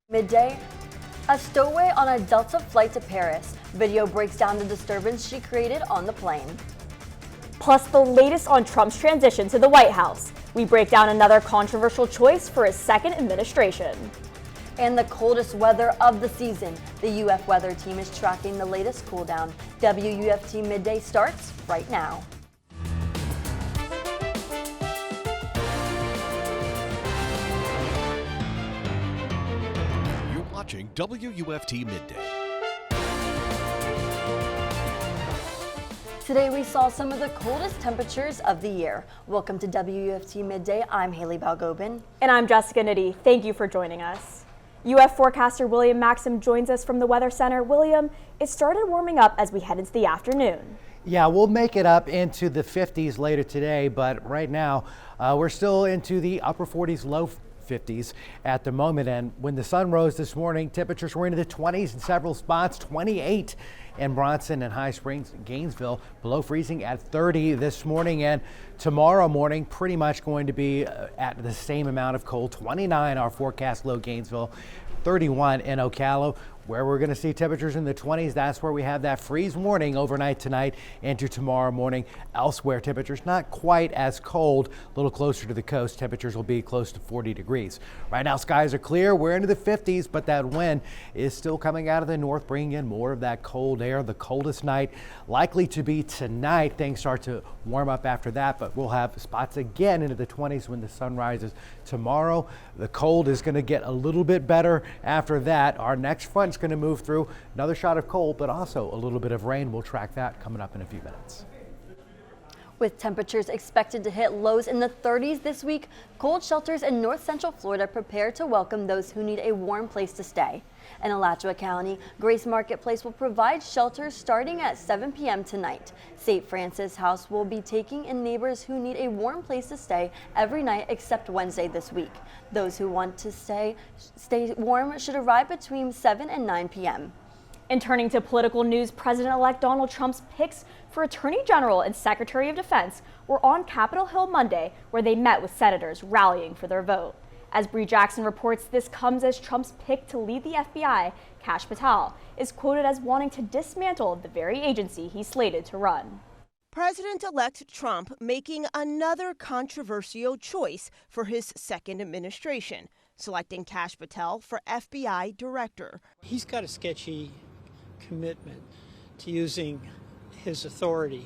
Midday, a stowaway on a Delta flight to Paris. Video breaks down the disturbance she created on the plane. Plus the latest on Trump's transition to the White House. We break down another controversial choice for his second administration. And the coldest weather of the season. The UF weather team is tracking the latest cool down. WUFT Midday starts right now. You're watching WUFT Midday. Today we saw some of the coldest temperatures of the year. Welcome to WUFT Midday. I'm Haley Balgobin. And I'm Jessica Nitti. Thank you for joining us. UF forecaster William Maxham joins us from the Weather Center. William, it started warming up as we head into the afternoon. Yeah, we'll make it up into the 50s later today, but right now we're still into the upper 40s, low 50s at the moment. And when the sun rose this morning, temperatures were into the 20s in several spots, 28 in Bronson and High Springs, Gainesville, below freezing at 30 this morning. And tomorrow morning, pretty much going to be at the same amount of cold. 29 our forecast low Gainesville, 31 in Ocala. Where we're going to see temperatures in the 20s, that's where we have that freeze warning overnight tonight into tomorrow morning. Elsewhere, temperatures not quite as cold, a little closer to the coast. Temperatures will be close to 40 degrees. Right now, skies are clear. We're into the 50s, but that wind is still coming out of the north, bringing in more of that cold air. The coldest night likely to be tonight. Things start to warm up after that, but we'll have spots again into the 20s when the sun rises tomorrow. The cold is going to get a little bit better after that. Our next front going to move through, another shot of cold, but also a little bit of rain. We'll track that coming up in a few minutes. With temperatures expected to hit lows in the 30s this week, cold shelters in north central Florida prepare to welcome those who need a warm place to stay. In Alachua County, Grace Marketplace will provide shelters starting at 7 p.m. tonight. St. Francis House will be taking in neighbors who need a warm place to stay every night except Wednesday this week. Those who want to stay warm should arrive between 7 and 9 p.m. And turning to political news, President-elect Donald Trump's picks for Attorney General and Secretary of Defense were on Capitol Hill Monday, where they met with senators rallying for their vote. As Bree Jackson reports, this comes as Trump's pick to lead the FBI, Kash Patel, is quoted as wanting to dismantle the very agency he slated to run. President-elect Trump making another controversial choice for his second administration, selecting Kash Patel for FBI director. He's got a sketchy commitment to using his authority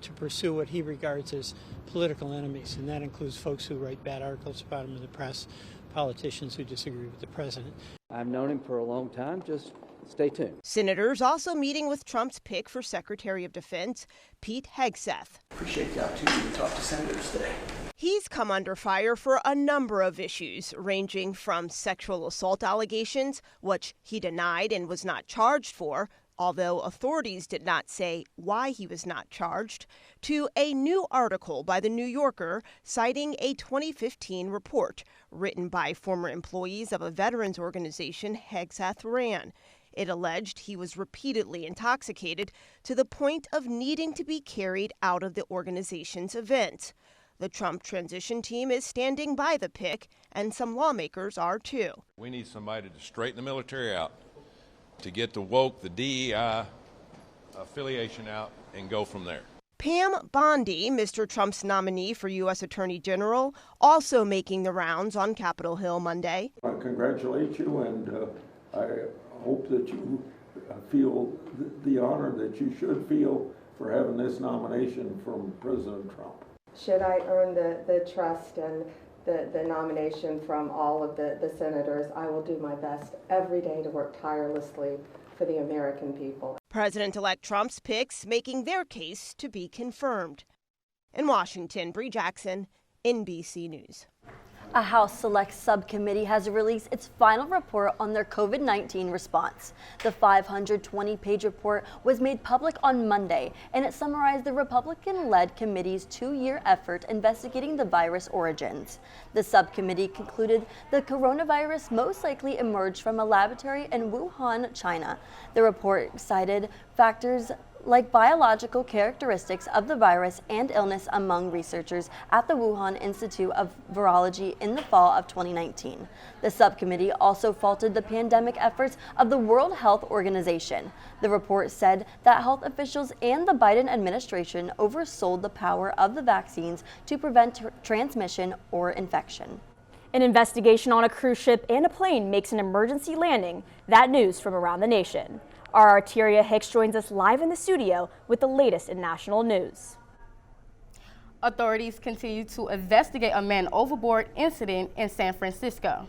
to pursue what he regards as political enemies, and that includes folks who write bad articles about him in the press, politicians who disagree with the president. I've known him for a long time. Just stay tuned. Senators also meeting with Trump's pick for Secretary of Defense, Pete Hegseth. Appreciate the opportunity to talk to senators today. He's come under fire for a number of issues, ranging from sexual assault allegations, which he denied and was not charged for, although authorities did not say why he was not charged, to a new article by The New Yorker citing a 2015 report written by former employees of a veterans organization Hegseth ran. It alleged he was repeatedly intoxicated to the point of needing to be carried out of the organization's event. The Trump transition team is standing by the pick, and some lawmakers are too. We need somebody to straighten the military out, to get the woke, the DEI affiliation out, and go from there. Pam Bondi, Mr. Trump's nominee for U.S. Attorney General, also making the rounds on Capitol Hill Monday. I congratulate you, and I hope that you feel the honor that you should feel for having this nomination from President Trump. Should I earn the trust and the nomination from all of the senators, I will do my best every day to work tirelessly for the American people. President-elect Trump's picks making their case to be confirmed. In Washington, Bree Jackson, NBC News. A House Select Subcommittee has released its final report on their COVID-19 response. The 520-page report was made public on Monday, and it summarized the Republican-led committee's 2-year effort investigating the virus origins. The subcommittee concluded the coronavirus most likely emerged from a laboratory in Wuhan, China. The report cited factors like biological characteristics of the virus and illness among researchers at the Wuhan Institute of Virology in the fall of 2019. The subcommittee also faulted the pandemic efforts of the World Health Organization. The report said that health officials and the Biden administration oversold the power of the vaccines to prevent transmission or infection. An investigation on a cruise ship and a plane makes an emergency landing. That news from around the nation. Our Arteria Hicks joins us live in the studio with the latest in national news. Authorities continue to investigate a man overboard incident in San Francisco.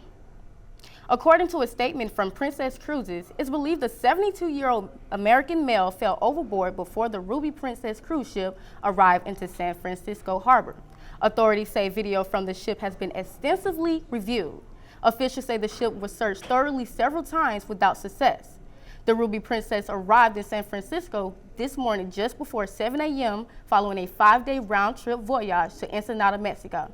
According to a statement from Princess Cruises, it's believed the 72-year-old American male fell overboard before the Ruby Princess cruise ship arrived into San Francisco harbor. Authorities say video from the ship has been extensively reviewed. Officials say the ship was searched thoroughly several times without success. The Ruby Princess arrived in San Francisco this morning just before 7 a.m. following a 5-day round-trip voyage to Ensenada, Mexico.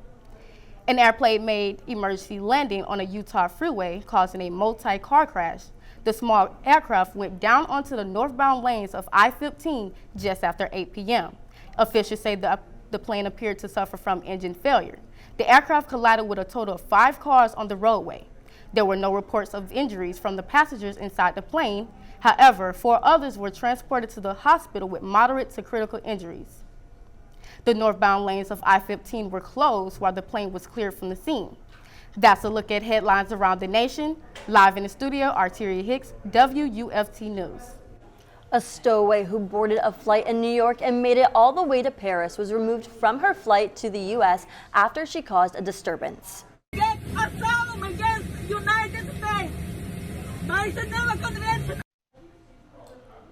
An airplane made emergency landing on a Utah freeway, causing a multi-car crash. The small aircraft went down onto the northbound lanes of I-15 just after 8 p.m. Officials say the plane appeared to suffer from engine failure. The aircraft collided with a total of 5 cars on the roadway. There were no reports of injuries from the passengers inside the plane. However, 4 others were transported to the hospital with moderate to critical injuries. The northbound lanes of I-15 were closed while the plane was cleared from the scene. That's a look at headlines around the nation. Live in the studio, Arteria Hicks, WUFT News. A stowaway who boarded a flight in New York and made it all the way to Paris was removed from her flight to the U.S. after she caused a disturbance. Get asylum against United States.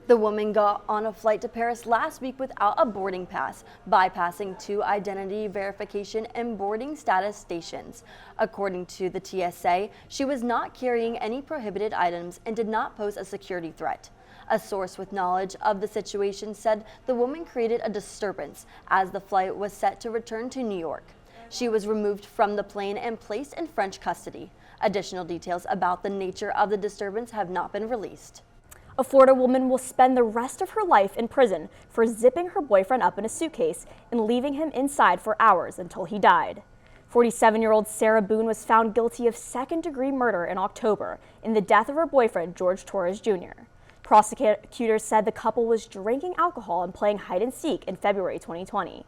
The woman got on a flight to Paris last week without a boarding pass, bypassing 2 identity verification and boarding status stations. According to the TSA, she was not carrying any prohibited items and did not pose a security threat. A source with knowledge of the situation said the woman created a disturbance as the flight was set to return to New York. She was removed from the plane and placed in French custody. Additional details about the nature of the disturbance have not been released. A Florida woman will spend the rest of her life in prison for zipping her boyfriend up in a suitcase and leaving him inside for hours until he died. 47-year-old Sarah Boone was found guilty of second-degree murder in October in the death of her boyfriend, George Torres Jr. Prosecutors said the couple was drinking alcohol and playing hide-and-seek in February 2020.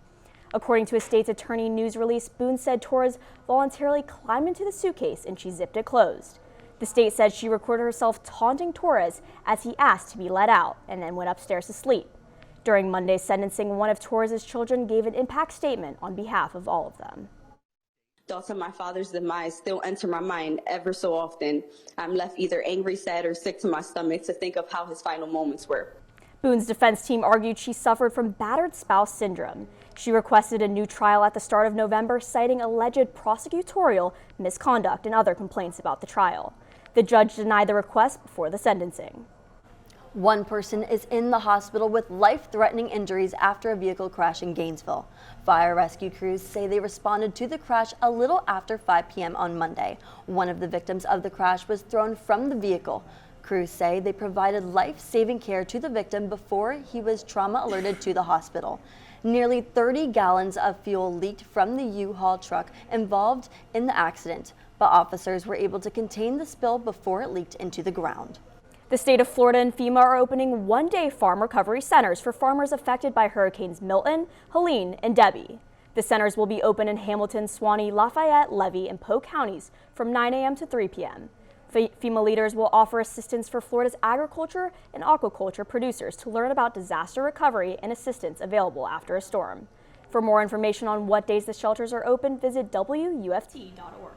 According to a state's attorney news release, Boone said Torres voluntarily climbed into the suitcase and she zipped it closed. The state said she recorded herself taunting Torres as he asked to be let out and then went upstairs to sleep. During Monday's sentencing, one of Torres' children gave an impact statement on behalf of all of them. Thoughts of my father's demise still enter my mind ever so often. I'm left either angry, sad, or sick to my stomach to think of how his final moments were. Boone's defense team argued she suffered from battered spouse syndrome. She requested a new trial at the start of November, citing alleged prosecutorial misconduct and other complaints about the trial. The judge denied the request before the sentencing. One person is in the hospital with life-threatening injuries after a vehicle crash in Gainesville. Fire rescue crews say they responded to the crash a little after 5 p.m. on Monday. One of the victims of the crash was thrown from the vehicle. Crews say they provided life-saving care to the victim before he was trauma alerted to the hospital. Nearly 30 gallons of fuel leaked from the U-Haul truck involved in the accident, but officers were able to contain the spill before it leaked into the ground. The state of Florida and FEMA are opening one-day farm recovery centers for farmers affected by Hurricanes Milton, Helene, and Debbie. The centers will be open in Hamilton, Suwannee, Lafayette, Levy, and Polk counties from 9 a.m. to 3 p.m. FEMA leaders will offer assistance for Florida's agriculture and aquaculture producers to learn about disaster recovery and assistance available after a storm. For more information on what days the shelters are open, visit WUFT.org.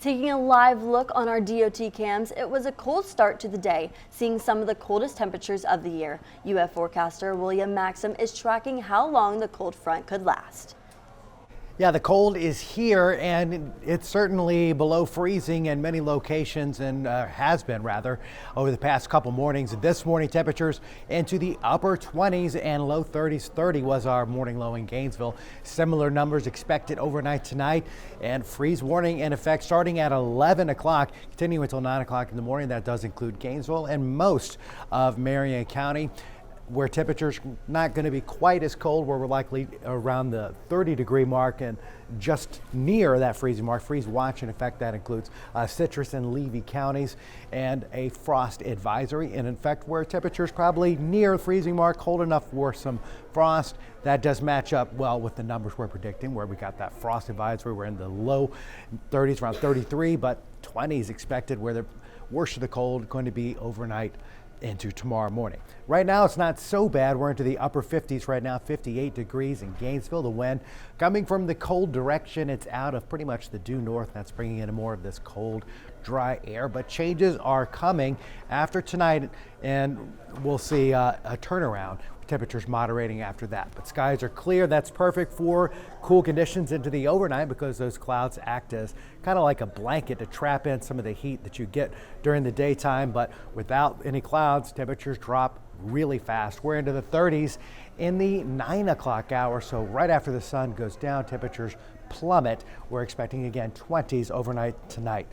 Taking a live look on our DOT cams, it was a cold start to the day, seeing some of the coldest temperatures of the year. UF forecaster William Maxham is tracking how long the cold front could last. Yeah, the cold is here, and it's certainly below freezing in many locations, and has been rather over the past couple mornings. This morning, temperatures into the upper 20s and low 30s. 30 was our morning low in Gainesville. Similar numbers expected overnight tonight, and freeze warning in effect starting at 11 o'clock, continuing until 9 o'clock in the morning. That does include Gainesville and most of Marion County. where temperatures not going to be quite as cold, where we're likely around the 30-degree mark and just near that freezing mark. Freeze watch, in effect, that includes Citrus and Levy counties, and a frost advisory. And in fact, where temperatures probably near freezing mark, cold enough for some frost. That does match up well with the numbers we're predicting, where we got that frost advisory. We're in the low 30s, around 33, but 20s expected, where the worst of the cold going to be overnight into tomorrow morning. Right now, it's not so bad. We're into the upper 50s right now, 58 degrees in Gainesville. The wind coming from the cold direction. It's out of pretty much the due north. That's bringing in more of this cold, dry air. But changes are coming after tonight, and we'll see a turnaround. Temperatures moderating after that, but skies are clear. That's perfect for cool conditions into the overnight, because those clouds act as kind of like a blanket to trap in some of the heat that you get during the daytime. But without any clouds, temperatures drop really fast. We're into the 30s in the 9 o'clock hour, so right after the sun goes down, temperatures plummet. We're expecting again 20s overnight tonight.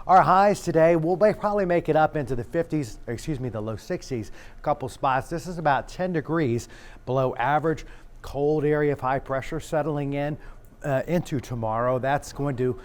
Our highs today will probably make it up into the 50s, the low 60s, a couple spots. This is about 10 degrees below average. Cold area of high pressure settling in into tomorrow. That's going to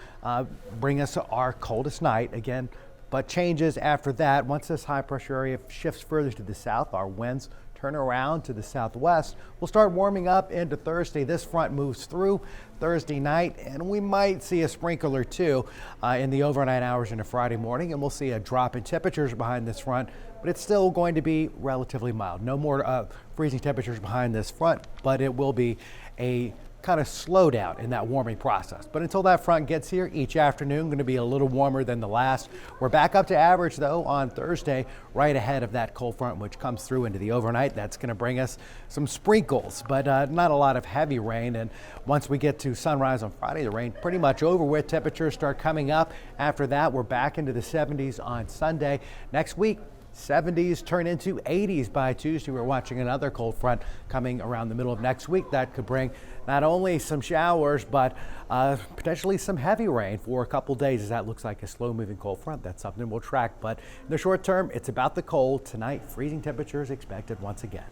bring us to our coldest night again, but changes after that. Once this high pressure area shifts further to the south, our winds turn around to the southwest. We'll start warming up into Thursday. This front moves through Thursday night, and we might see a sprinkle or two in the overnight hours into Friday morning, and we'll see a drop in temperatures behind this front, but it's still going to be relatively mild. No more freezing temperatures behind this front, but it will be a kind of slow down in that warming process. But until that front gets here, each afternoon going to be a little warmer than the last. We're back up to average though on Thursday, right ahead of that cold front which comes through into the overnight. That's going to bring us some sprinkles, but not a lot of heavy rain. And once we get to sunrise on Friday, the rain pretty much over with. Temperatures start coming up. After that, we're back into the 70s on Sunday. Next week, 70s turn into 80s by Tuesday. We're watching another cold front coming around the middle of next week. That could bring not only some showers, but potentially some heavy rain for a couple days, as that looks like a slow moving cold front. That's something we'll track. But in the short term, it's about the cold. Tonight, freezing temperatures expected once again.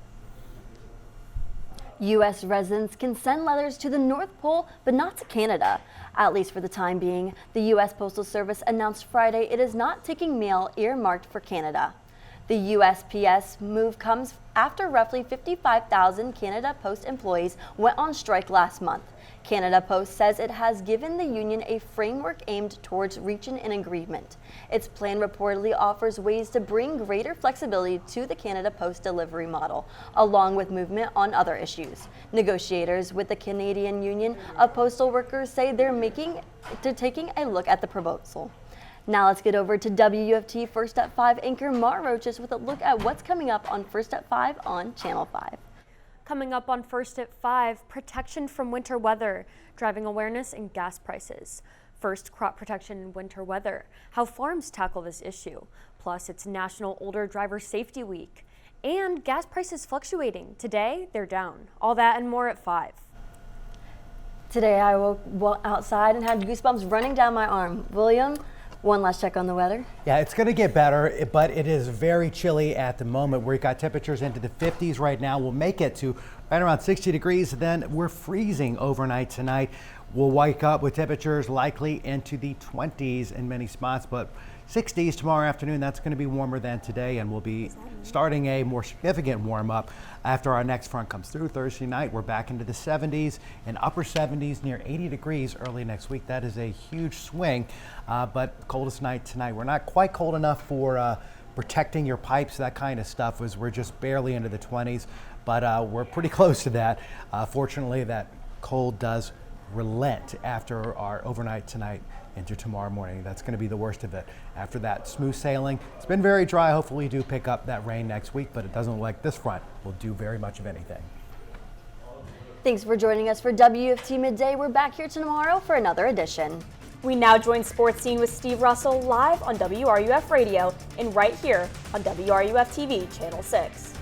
U.S. residents can send letters to the North Pole, but not to Canada. At least for the time being, the U.S. Postal Service announced Friday it is not taking mail earmarked for Canada. The USPS move comes after roughly 55,000 Canada Post employees went on strike last month. Canada Post says it has given the union a framework aimed towards reaching an agreement. Its plan reportedly offers ways to bring greater flexibility to the Canada Post delivery model, along with movement on other issues. Negotiators with the Canadian Union of Postal Workers say they're taking a look at the proposal. Now let's get over to WUFT First at 5 anchor Mar Roaches with a look at what's coming up on First at 5 on Channel 5. Coming up on First at 5, protection from winter weather, driving awareness and gas prices. First, crop protection in winter weather, how farms tackle this issue. Plus, it's National Older Driver Safety Week. And gas prices fluctuating. Today, they're down. All that and more at 5. Today I woke outside and had goosebumps running down my arm. William, one last check on the weather. Yeah, it's going to get better, but it is very chilly at the moment. We've got temperatures into the 50s right now. We'll make it to right around 60 degrees. Then we're freezing overnight tonight. We'll wake up with temperatures likely into the 20s in many spots, but 60s tomorrow afternoon. That's going to be warmer than today, and we'll be starting a more significant warm up after our next front comes through. Thursday night, we're back into the 70s and upper 70s, near 80 degrees early next week. That is a huge swing, but coldest night tonight. We're not quite cold enough for protecting your pipes, that kind of stuff, as we're just barely into the 20s, but we're pretty close to that. Fortunately, that cold does relent after our overnight tonight into tomorrow morning. That's going to be the worst of it. After that, smooth sailing. It's been very dry. Hopefully we do pick up that rain next week, but it doesn't look like this front will do very much of anything. Thanks for joining us for WUFT Midday. We're back here tomorrow for another edition. We now join Sports Scene with Steve Russell live on WRUF Radio and right here on WRUF-TV Channel 6.